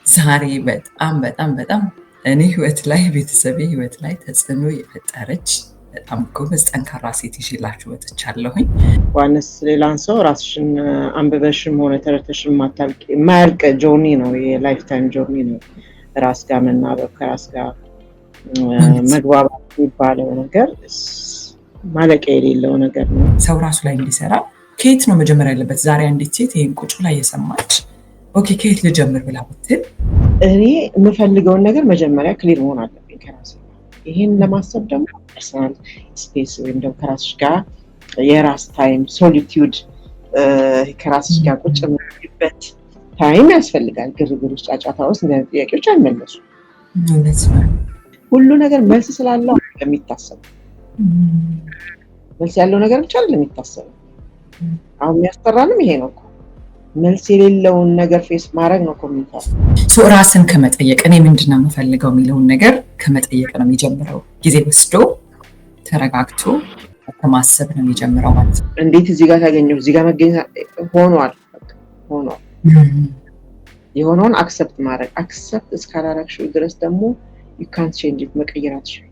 ዛሬ በጣም እኔ ህይወት ላይ ቤተሰቤ ህይወት ላይ ተጽዕኖ የፈጠረች በጣም ጎበዝ ጠንካራ ሴት ይዤላችሁ ወጥቻለሁኝ። ዋንስ ሌላን ሰው ራስሽን አንብበሽም ሆነ ተረድተሽም የማያልቅ ጆርኒ ነው፣ የላይፍ ታይም ጆርኒ ነው። ራስ ጋር መናበብ፣ ከራስ ጋር መግባባት የሚባለው ነገር ማለቂያ የሌለው ነገር ነው። ሰው ራሱ ላይ እንዲሰራ ከየት ነው መጀመር ያለበት? ዛሬ አንዲት ሴት ይሄን ቁጭ ላይ የሰማች ኦኬ ከየት ልጀምር ብላ ብትል፣ እኔ የምፈልገውን ነገር መጀመሪያ ክሊር መሆን አለብኝ ከራሴ። ይሄን ለማሰብ ደግሞ ፐርሰናል ስፔስ ወይም ደግሞ ከራስሽ ጋር የራስ ታይም ሶሊቲዩድ፣ ከራስሽ ጋር ቁጭ የምትይበት ታይም ያስፈልጋል። ግርግር ውስጥ፣ ጫጫታ ውስጥ እንደዚህ ጥያቄዎች አይመለሱም። ሁሉ ነገር መልስ ስላለው የሚታሰበው መልስ ያለው ነገር ብቻ አይደለም የሚታሰበው። አሁን የሚያስጠራንም ይሄ ነው። መልስ የሌለውን ነገር ፌስ ማድረግ ነው ኮሚኒካል። ራስን ከመጠየቅ እኔ ምንድነው የምፈልገው የሚለውን ነገር ከመጠየቅ ነው የሚጀምረው። ጊዜ ወስዶ ተረጋግቶ ከማሰብ ነው የሚጀምረው ማለት ነው። እንዴት እዚህ ጋር ታገኘው? እዚህ ጋር መገኘት ሆኗል። የሆነውን አክሰፕት ማድረግ። አክሰፕት እስካላረግሽው ድረስ ደግሞ you can't change it፣ መቀየር አትችይም።